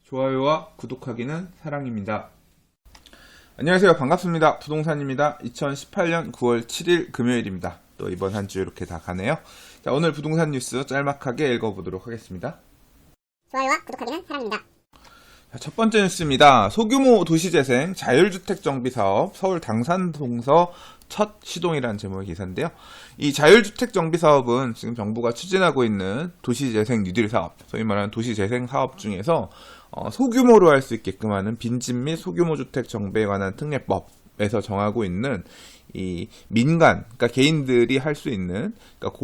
좋아요와 구독하기는 사랑입니다. 안녕하세요. 반갑습니다. 부동산입니다. 2018년 9월 7일 금요일입니다. 또 이번 한 주 이렇게 다 가네요. 자, 오늘 부동산 뉴스 짤막하게 읽어보도록 하겠습니다. 좋아요와 구독하기는 사랑입니다. 자, 첫 번째 뉴스입니다. 소규모 도시재생 자율주택 정비사업 서울 당산동서 첫 시동이라는 제목의 기사인데요. 이 자율주택 정비사업은 지금 정부가 추진하고 있는 도시재생 뉴딜 사업, 소위 말하는 도시재생 사업 중에서 소규모로 할 수 있게끔 하는 빈집 및 소규모 주택 정비에 관한 특례법에서 정하고 있는 이 민간, 그러니까 개인들이 할 수 있는, 그러니까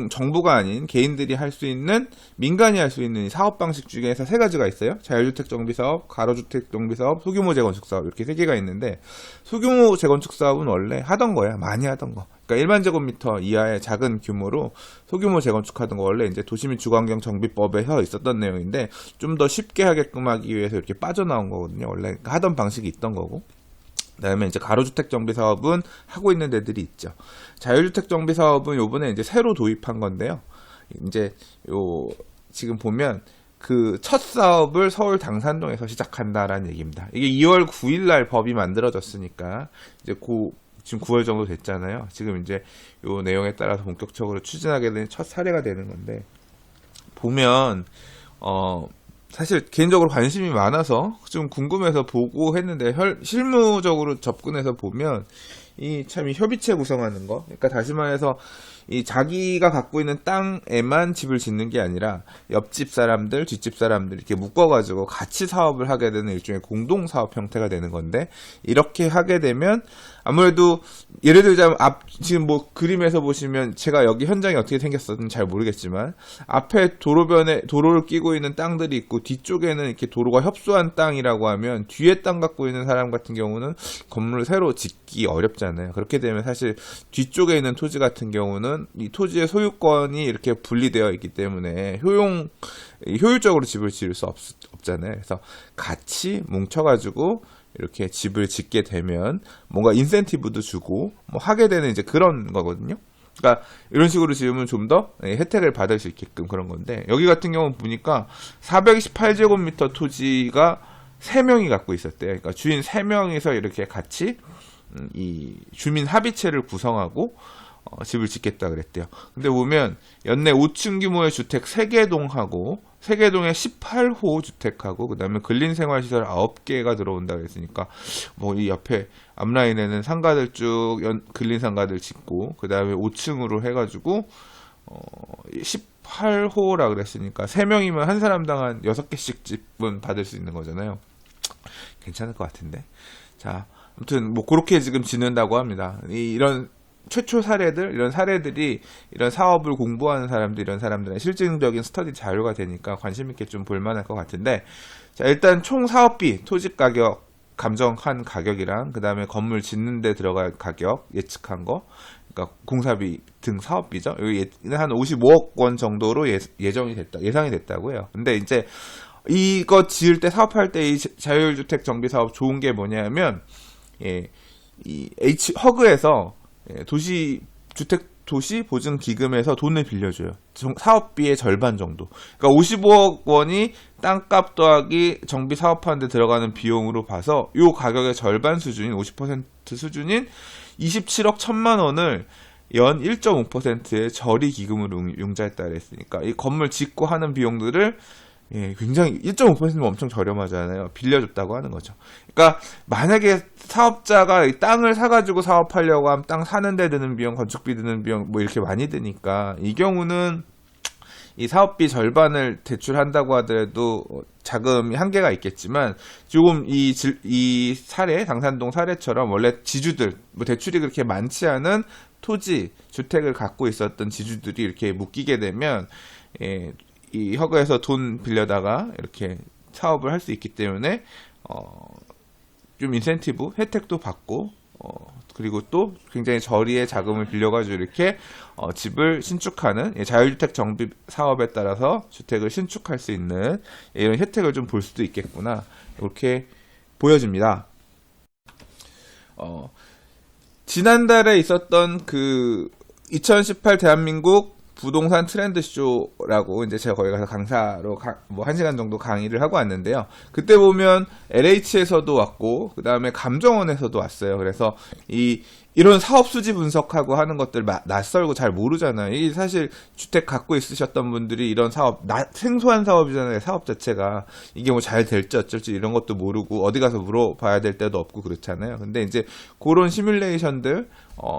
정부가 아닌 개인들이 할 수 있는, 민간이 할 수 있는 사업 방식 중에서 세 가지가 있어요. 자율주택 정비 사업, 가로주택 정비 사업, 소규모 재건축 사업, 이렇게 세 개가 있는데, 소규모 재건축 사업은 원래 하던 거야. 많이 하던 거. 그러니까 1만 제곱미터 이하의 작은 규모로 소규모 재건축하던 거 원래 이제 도시 및 주거환경 정비법에서 있었던 내용인데, 좀 더 쉽게 하게끔 하기 위해서 이렇게 빠져나온 거거든요. 원래 하던 방식이 있던 거고. 그다음에 이제 가로주택 정비 사업은 하고 있는 데들이 있죠. 자율주택 정비 사업은 요번에 이제 새로 도입한 건데요. 이제 지금 보면 그 첫 사업을 서울 당산동에서 시작한다라는 얘기입니다. 이게 2월 9일 날 법이 만들어졌으니까 이제 지금 9월 정도 됐잖아요. 지금 이제 요 내용에 따라서 본격적으로 추진하게 된 첫 사례가 되는 건데, 보면 사실 개인적으로 관심이 많아서 좀 궁금해서 보고 했는데, 실무적으로 접근해서 보면 이 참 협의체 구성하는 거, 그러니까 다시 말해서 이 자기가 갖고 있는 땅에만 집을 짓는 게 아니라 옆집 사람들, 뒷집 사람들 이렇게 묶어가지고 같이 사업을 하게 되는 일종의 공동 사업 형태가 되는 건데, 이렇게 하게 되면 아무래도 예를 들자면 지금 뭐 그림에서 보시면 제가 여기 현장이 어떻게 생겼었는지 잘 모르겠지만, 앞에 도로를 끼고 있는 땅들이 있고 뒤쪽에는 이렇게 도로가 협소한 땅이라고 하면 뒤에 땅 갖고 있는 사람 같은 경우는 건물을 새로 짓기 어렵잖아요. 그렇게 되면 사실 뒤쪽에 있는 토지 같은 경우는 이 토지의 소유권이 이렇게 분리되어 있기 때문에 효율적으로 집을 지을 수 없잖아요. 그래서 같이 뭉쳐가지고 이렇게 집을 짓게 되면 뭔가 인센티브도 주고 뭐 하게 되는 이제 그런 거거든요. 그러니까 이런 식으로 지으면 좀 더 혜택을 받을 수 있게끔 그런 건데, 여기 같은 경우는 보니까 428제곱미터 토지가 3명이 갖고 있었대요. 그러니까 주인 3명이서 이렇게 같이 이 주민 합의체를 구성하고 집을 짓겠다 그랬대요. 근데 보면 연내 5층 규모의 주택 3개동하고 3개동에 18호 주택하고 그다음에 근린생활시설 9개가 들어온다 그랬으니까 뭐 이 옆에 앞라인에는 상가들 쭉 근린상가들 짓고 그다음에 5층으로 해가지고 18호라 그랬으니까 3명이면 한 사람당 한 6개씩 집은 받을 수 있는 거잖아요. 괜찮을 것 같은데. 자, 아무튼 뭐 그렇게 지금 짓는다고 합니다. 이런 최초 사례들, 이런 사례들이 이런 사업을 공부하는 사람들, 이런 사람들은 실질적인 스터디 자료가 되니까 관심 있게 좀 볼만할 것 같은데, 자, 일단 총 사업비, 토지 가격 감정한 가격이랑 그 다음에 건물 짓는 데 들어갈 가격 예측한 거, 그러니까 공사비 등 사업비죠. 여기 한 55억 원 정도로 예상이 됐다고 해요. 근데 이제 이거 지을 때 사업할 때 이 자율주택 정비 사업 좋은 게 뭐냐면, 이 허그에서 도시보증기금에서 돈을 빌려줘요. 사업비의 절반 정도. 그러니까 55억 원이 땅값 더하기 정비 사업하는데 들어가는 비용으로 봐서 이 가격의 절반 수준인 50% 수준인 27억 1천만 원을 연 1.5%의 저리 기금으로 융자했다 그랬으니까 이 건물 짓고 하는 비용들을 굉장히 1.5%면 엄청 저렴하잖아요. 빌려줬다고 하는 거죠. 그러니까 만약에 사업자가 이 땅을 사가지고 사업하려고 하면 땅 사는데 드는 비용, 건축비 드는 비용 뭐 이렇게 많이 드니까 이 경우는 이 사업비 절반을 대출한다고 하더라도 자금이 한계가 있겠지만, 조금 이 사례, 당산동 사례처럼 원래 지주들, 뭐 대출이 그렇게 많지 않은 토지, 주택을 갖고 있었던 지주들이 이렇게 묶이게 되면 이 허그에서 돈 빌려다가 이렇게 사업을 할 수 있기 때문에 좀 인센티브, 혜택도 받고 그리고 또 굉장히 저리의 자금을 빌려가지고 이렇게 집을 신축하는 자율주택 정비 사업에 따라서 주택을 신축할 수 있는 이런 혜택을 좀 볼 수도 있겠구나, 이렇게 보여집니다. 지난달에 있었던 그 2018 대한민국 부동산 트렌드 쇼라고 이제 제가 거기 가서 강사로 뭐 1시간 정도 강의를 하고 왔는데요. 그때 보면 LH에서도 왔고 그다음에 감정원에서도 왔어요. 그래서 이런 사업 수지 분석하고 하는 것들 낯설고 잘 모르잖아요. 이게 사실 주택 갖고 있으셨던 분들이 이런 사업, 생소한 사업이잖아요. 사업 자체가. 이게 뭐 잘 될지 어쩔지 이런 것도 모르고 어디 가서 물어봐야 될 때도 없고 그렇잖아요. 근데 이제 그런 시뮬레이션들,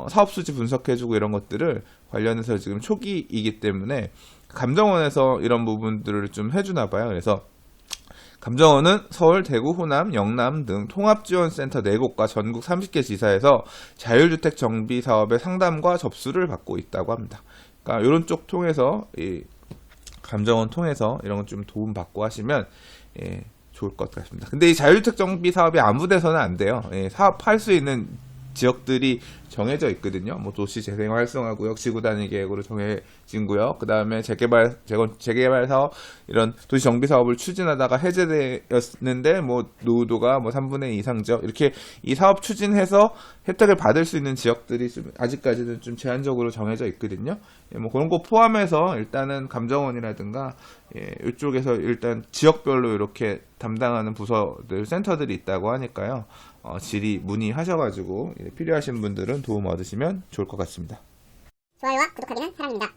사업 수지 분석해주고 이런 것들을 관련해서 지금 초기이기 때문에 감정원에서 이런 부분들을 좀 해주나 봐요. 그래서 감정원은 서울, 대구, 호남, 영남 등 통합지원센터 4곳과 전국 30개 지사에서 자율주택 정비 사업의 상담과 접수를 받고 있다고 합니다. 그러니까 이런 쪽 통해서 감정원 통해서 이런 거 좀 도움 받고 하시면 좋을 것 같습니다. 근데 이 자율주택 정비 사업이 아무 데서는 안 돼요. 사업할 수 있는 지역들이 정해져 있거든요. 뭐 도시 재생 활성화 구역, 지구 단위 계획으로 정해진 구역, 그 다음에 재개발 사업, 이런 도시 정비 사업을 추진하다가 해제되었는데, 뭐 노후도가 뭐 3분의 2 이상 지역, 이렇게 이 사업 추진해서 혜택을 받을 수 있는 지역들이 좀 아직까지는 좀 제한적으로 정해져 있거든요. 뭐 그런 거 포함해서 일단은 감정원이라든가 이쪽에서 일단 지역별로 이렇게 담당하는 부서들, 센터들이 있다고 하니까요. 질의 문의하셔가지고 필요하신 분들은 도움 얻으시면 좋을 것 같습니다. 좋아요와 구독하기는 사랑입니다.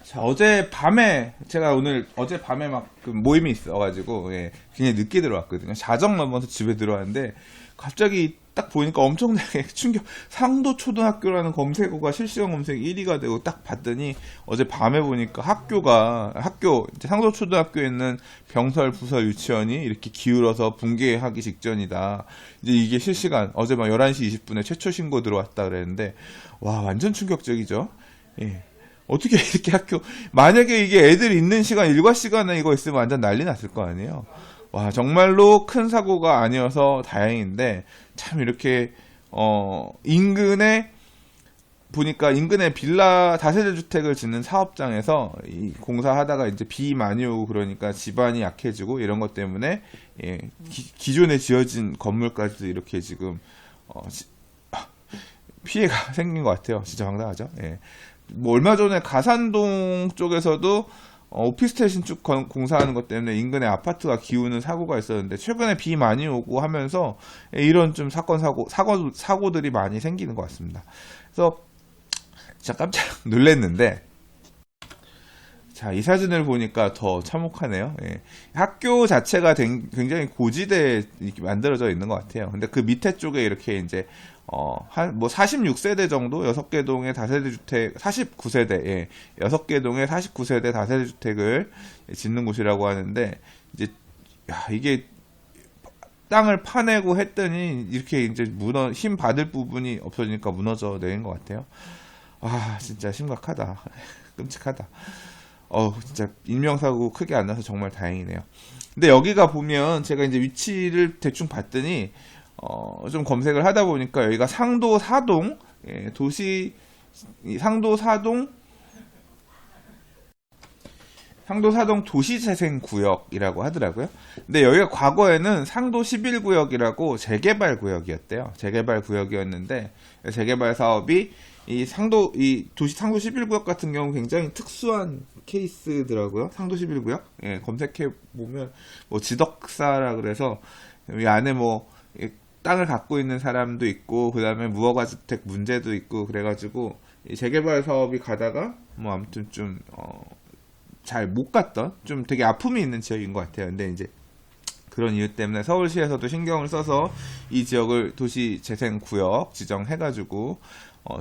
자, 어젯밤에 제가 어젯밤에 막 그 모임이 있어가지고 굉장히 늦게 들어왔거든요. 자정 넘어서 집에 들어왔는데 갑자기 딱 보니까 엄청나게 충격. 상도초등학교라는 검색어가 실시간 검색 1위가 되고 딱 봤더니 어젯밤에 보니까 이제 상도초등학교에 있는 병설, 부설, 유치원이 이렇게 기울어서 붕괴하기 직전이다. 이제 이게 실시간 어젯밤 11시 20분에 최초 신고 들어왔다 그랬는데 와, 완전 충격적이죠. 예. 어떻게 이렇게 만약에 이게 애들 있는 시간, 일과 시간에 이거 있으면 완전 난리 났을 거 아니에요. 와, 정말로 큰 사고가 아니어서 다행인데, 참 이렇게, 보니까 인근에 빌라 다세대 주택을 짓는 사업장에서 이 공사하다가 이제 비 많이 오고 그러니까 집안이 약해지고 이런 것 때문에, 기존에 지어진 건물까지도 이렇게 지금, 피해가 생긴 것 같아요. 진짜 황당하죠. 예. 뭐 얼마 전에 가산동 쪽에서도 오피스텔 신축 공사하는 것 때문에 인근에 아파트가 기우는 사고가 있었는데 최근에 비 많이 오고 하면서 이런 좀 사고들이 많이 생기는 것 같습니다. 그래서 진짜 깜짝 놀랐는데 자, 이 사진을 보니까 더 참혹하네요. 학교 자체가 굉장히 고지대에 이렇게 만들어져 있는 것 같아요. 근데 그 밑에 쪽에 이렇게 이제 뭐 46세대 정도 6개 동의 다세대 주택 49세대 6개 동의 49세대 다세대 주택을 짓는 곳이라고 하는데 이제 이게 땅을 파내고 했더니 이렇게 이제 힘 받을 부분이 없어지니까 무너져 내린 것 같아요. 와, 진짜 심각하다. 끔찍하다. 진짜 인명사고 크게 안 나서 정말 다행이네요. 근데 여기가 보면 제가 이제 위치를 대충 봤더니 좀 검색을 하다 보니까 여기가 상도 4동 상도 4동 도시재생구역이라고 하더라고요. 근데 여기가 과거에는 상도 11구역이라고 재개발 구역이었대요. 재개발 구역이었는데 재개발 사업이 상도 11구역 같은 경우 굉장히 특수한 케이스더라고요. 상도 11구역. 검색해 보면 뭐 지덕사라 그래서 이 안에 뭐 땅을 갖고 있는 사람도 있고 그다음에 무허가 주택 문제도 있고 그래가지고 이 재개발 사업이 가다가 뭐 아무튼 좀 잘 못 갔던 좀 되게 아픔이 있는 지역인 것 같아요. 근데 이제 그런 이유 때문에 서울시에서도 신경을 써서 이 지역을 도시재생구역 지정해가지고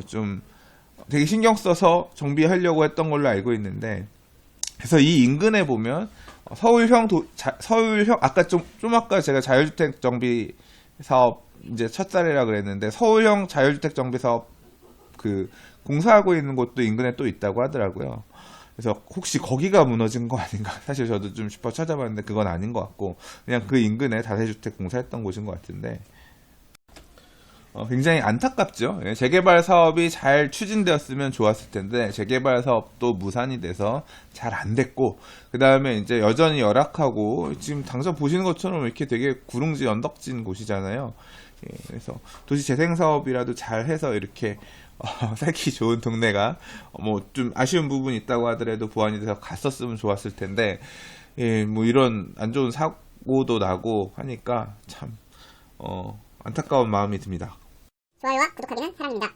좀 되게 신경 써서 정비하려고 했던 걸로 알고 있는데 그래서 이 인근에 보면 서울형 아까 아까 제가 자율주택 정비 사업 이제 첫 사례라 그랬는데 서울형 자율주택 정비 사업 공사하고 있는 곳도 인근에 또 있다고 하더라고요. 그래서 혹시 거기가 무너진 거 아닌가? 사실 저도 좀 싶어 찾아봤는데 그건 아닌 것 같고 그냥 그 인근에 다세주택 공사했던 곳인 것 같은데 굉장히 안타깝죠. 예, 재개발 사업이 잘 추진되었으면 좋았을 텐데 재개발 사업도 무산이 돼서 잘 안 됐고, 그 다음에 이제 여전히 열악하고, 지금 당장 보시는 것처럼 이렇게 되게 구릉지 언덕진 곳이잖아요. 예, 그래서 도시 재생 사업이라도 잘 해서 이렇게 살기 좋은 동네가 뭐 좀 아쉬운 부분이 있다고 하더라도 보완이 돼서 갔었으면 좋았을 텐데, 예, 뭐 이런 안 좋은 사고도 나고 하니까 참 안타까운 마음이 듭니다. 좋아요와 구독하기는 사랑입니다.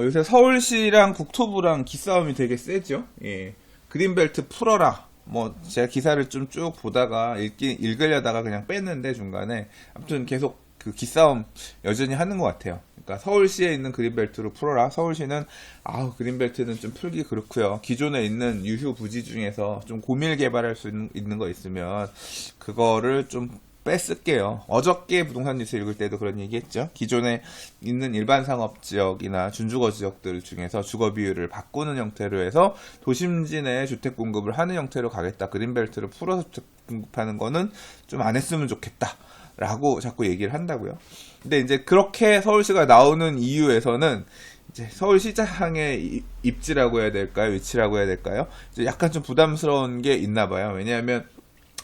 요새 서울시랑 국토부랑 기싸움이 되게 세죠. 예. 그린벨트 풀어라. 뭐 제가 기사를 좀 쭉 보다가 읽으려다가 그냥 뺐는데 중간에 아무튼 계속 그 기싸움 여전히 하는 것 같아요. 그러니까 서울시에 있는 그린벨트로 풀어라. 서울시는 그린벨트는 좀 풀기 그렇고요. 기존에 있는 유휴 부지 중에서 좀 고밀 개발할 수 있는 거 있으면 그거를 좀 뺐을게요. 어저께 부동산 뉴스 읽을 때도 그런 얘기 했죠. 기존에 있는 일반 상업 지역이나 준주거 지역들 중에서 주거 비율을 바꾸는 형태로 해서 도심진에 주택 공급을 하는 형태로 가겠다. 그린벨트를 풀어서 주택 공급하는 거는 좀 안 했으면 좋겠다. 라고 자꾸 얘기를 한다고요. 근데 이제 그렇게 서울시가 나오는 이유에서는 이제 서울시장의 입지라고 해야 될까요? 위치라고 해야 될까요? 이제 약간 좀 부담스러운 게 있나 봐요. 왜냐하면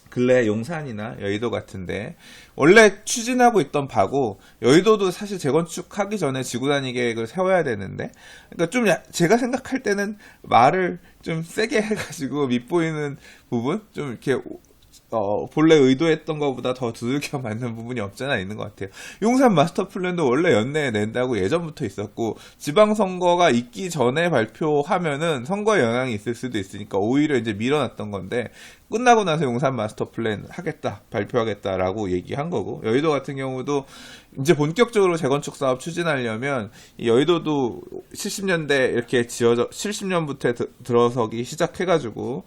근래 용산이나 여의도 같은데 원래 추진하고 있던 바고, 여의도도 사실 재건축하기 전에 지구단위 계획을 세워야 되는데, 그러니까 좀 제가 생각할 때는 말을 좀 세게 해가지고 밑보이는 부분 좀 이렇게 본래 의도했던 것보다 더 두들겨 맞는 부분이 없잖아 있는 것 같아요. 용산 마스터 플랜도 원래 연내에 낸다고 예전부터 있었고, 지방선거가 있기 전에 발표하면은 선거에 영향이 있을 수도 있으니까 오히려 이제 밀어놨던 건데, 끝나고 나서 용산 마스터 플랜 하겠다, 발표하겠다라고 얘기한 거고, 여의도 같은 경우도 이제 본격적으로 재건축 사업 추진하려면 여의도도 70년대 이렇게 70년부터 들어서기 시작해가지고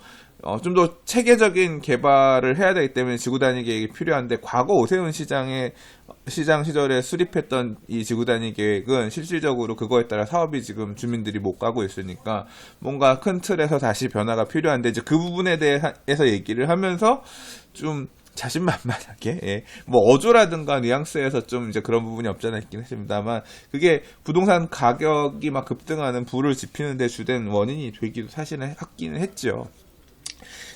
좀 더 체계적인 개발을 해야 되기 때문에 지구단위 계획이 필요한데, 과거 오세훈 시장 시절에 수립했던 이 지구단위 계획은 실질적으로 그거에 따라 사업이 지금 주민들이 못 가고 있으니까 뭔가 큰 틀에서 다시 변화가 필요한데, 이제 그 부분에 대해서 얘기를 하면서 좀 자신만만하게, 예, 뭐 어조라든가 뉘앙스에서 좀 이제 그런 부분이 없잖아 있긴 했습니다만, 그게 부동산 가격이 막 급등하는 불을 지피는 데 주된 원인이 되기도 사실은 하기는 했죠.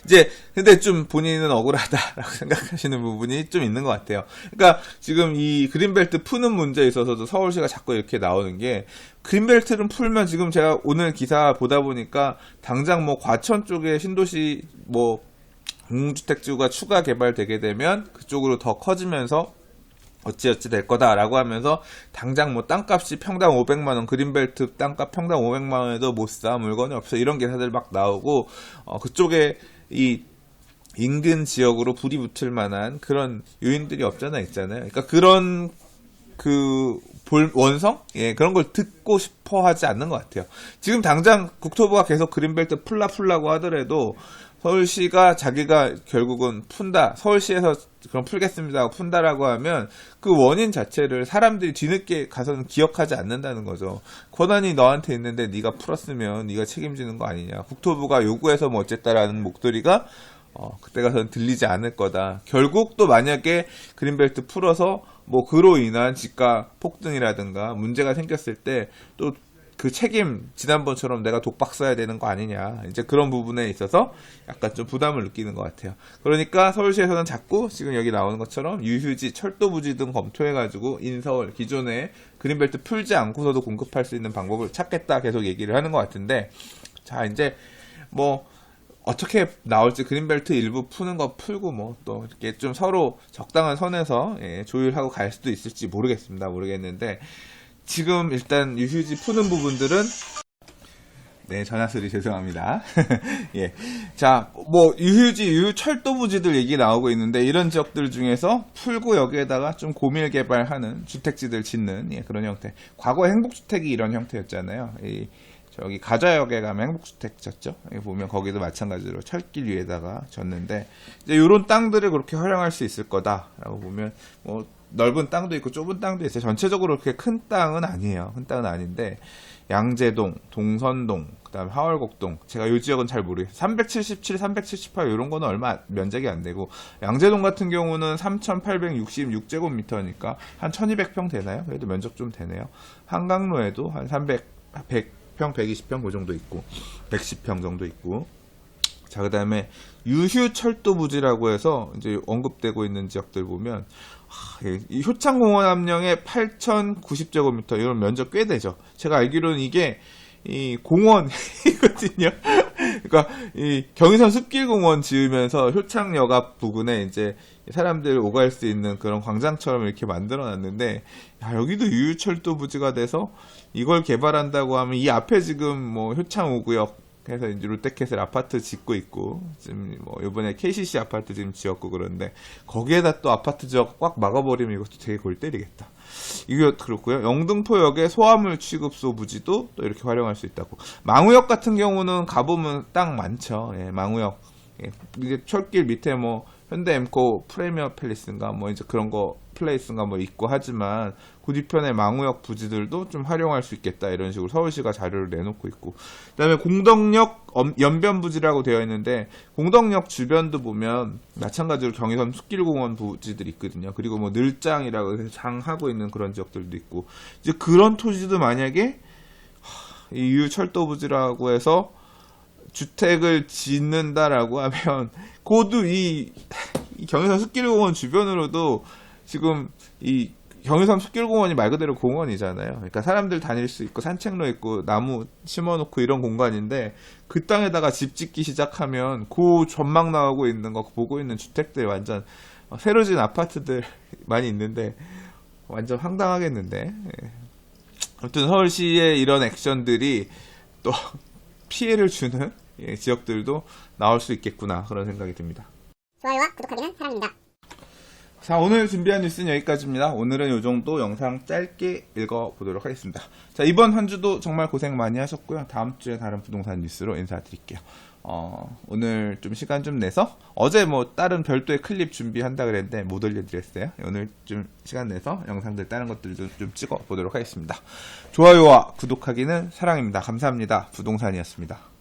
이제 근데 좀 본인은 억울하다라고 생각하시는 부분이 좀 있는 것 같아요. 그러니까 지금 이 그린벨트 푸는 문제에 있어서도 서울시가 자꾸 이렇게 나오는 게, 그린벨트를 풀면 지금 제가 오늘 기사 보다 보니까 당장 뭐 과천 쪽에 신도시 뭐 공공주택지구가 추가 개발되게 되면 그쪽으로 더 커지면서 어찌어찌 될 거다라고 하면서 당장 뭐 땅값이 평당 500만원, 그린벨트 땅값 평당 500만원에도 못 사, 물건이 없어, 이런 기사들 막 나오고, 그쪽에 이 인근 지역으로 불이 붙을 만한 그런 요인들이 없잖아 있잖아요. 그러니까 그런 원성? 예, 그런 걸 듣고 싶어 하지 않는 것 같아요. 지금 당장 국토부가 계속 그린벨트 풀라고 하더라도 서울시가 자기가 결국은 푼다, 서울시에서 그럼 풀겠습니다 하고 푼다라고 하면 그 원인 자체를 사람들이 뒤늦게 가서는 기억하지 않는다는 거죠. 권한이 너한테 있는데 네가 풀었으면 네가 책임지는 거 아니냐. 국토부가 요구해서 뭐 어쨌다라는 목소리가 그때 가서는 들리지 않을 거다. 결국 또 만약에 그린벨트 풀어서 뭐 그로 인한 집가 폭등이라든가 문제가 생겼을 때 또 그 책임, 지난번처럼 내가 독박 써야 되는 거 아니냐, 이제 그런 부분에 있어서 약간 좀 부담을 느끼는 것 같아요. 그러니까 서울시에서는 자꾸 지금 여기 나오는 것처럼 유휴지, 철도부지 등 검토해가지고 인서울 기존에 그린벨트 풀지 않고서도 공급할 수 있는 방법을 찾겠다 계속 얘기를 하는 것 같은데, 자 이제 뭐 어떻게 나올지, 그린벨트 일부 푸는 거 풀고 뭐 또 이렇게 좀 서로 적당한 선에서 조율하고 갈 수도 있을지 모르겠는데, 지금 일단 유휴지 푸는 부분들은, 네, 전화 소리 죄송합니다. 예. 자, 뭐 유휴지, 철도부지들 얘기 나오고 있는데, 이런 지역들 중에서 풀고 여기에다가 좀 고밀 개발하는 주택지들 짓는 그런 형태. 과거 행복주택이 이런 형태였잖아요. 저기 가좌역에 가면 행복주택 졌죠. 여기 보면 거기도 마찬가지로 철길 위에다가 졌는데, 이제 이런 땅들을 그렇게 활용할 수 있을 거다라고 보면, 뭐 넓은 땅도 있고 좁은 땅도 있어요. 전체적으로 그렇게 큰 땅은 아니에요. 큰 땅은 아닌데 양재동, 동선동, 그다음에 하월곡동. 제가 요 지역은 잘 모르겠어요. 377, 378 이런 거는 얼마 면적이 안 되고 양재동 같은 경우는 3,866제곱미터니까 한 1,200평 되나요? 그래도 면적 좀 되네요. 한강로에도 한 100평, 120평 그 정도 있고 110평 정도 있고. 자, 그다음에 유휴철도 부지라고 해서 이제 언급되고 있는 지역들 보면 이 효창공원 함량의 8,090제곱미터 이런 면적 꽤 되죠. 제가 알기로는 이게 이 공원이거든요. 그러니까 이 경의선 숲길공원 지으면서 효창역 앞 부근에 이제 사람들 오갈 수 있는 그런 광장처럼 이렇게 만들어놨는데, 여기도 유휴철도 부지가 돼서 이걸 개발한다고 하면 이 앞에 지금 뭐 효창 5구역 해서 이제 롯데캐슬 아파트 짓고 있고, 지금 뭐 이번에 KCC 아파트 지금 지었고 그런데 거기에다 또 아파트 지역 꽉 막아버리면 이것도 되게 골 때리겠다. 이게 그렇고요. 영등포역의 소화물 취급소 부지도 또 이렇게 활용할 수 있다고. 망우역 같은 경우는 가보면 땅 많죠. 예, 망우역. 예, 이게 철길 밑에 뭐 현대엠코 프리미어 팰리스인가 뭐 이제 그런 거 플레이스인가 뭐 있고 하지만 그 뒤편에 망우역 부지들도 좀 활용할 수 있겠다 이런 식으로 서울시가 자료를 내놓고 있고, 그다음에 공덕역 연변 부지라고 되어 있는데 공덕역 주변도 보면 마찬가지로 경의선 숲길공원 부지들이 있거든요. 그리고 뭐 늘장이라고 해서 장하고 있는 그런 지역들도 있고, 이제 그런 토지도 만약에 이 유휴철도 부지라고 해서 주택을 짓는다라고 하면 고도 이 경의선 숲길공원 주변으로도 지금 이 경의선 숲길공원이 말 그대로 공원이잖아요. 그러니까 사람들 다닐 수 있고 산책로 있고 나무 심어놓고 이런 공간인데 그 땅에다가 집 짓기 시작하면 그 전망 나오고 있는 거 보고 있는 주택들 완전 새로 지은 아파트들 많이 있는데 완전 황당하겠는데. 예. 아무튼 서울시의 이런 액션들이 또 피해를 주는 지역들도 나올 수 있겠구나 그런 생각이 듭니다. 좋아요와 구독하기는 사랑입니다. 자, 오늘 준비한 뉴스는 여기까지입니다. 오늘은 이 정도 영상 짧게 읽어보도록 하겠습니다. 자, 이번 한 주도 정말 고생 많이 하셨고요. 다음 주에 다른 부동산 뉴스로 인사드릴게요. 오늘 좀 시간 좀 내서 어제 뭐 다른 별도의 클립 준비한다 그랬는데 못 올려드렸어요. 오늘 좀 시간 내서 영상들 다른 것들도 좀 찍어보도록 하겠습니다. 좋아요와 구독하기는 사랑입니다. 감사합니다. 부동산이었습니다.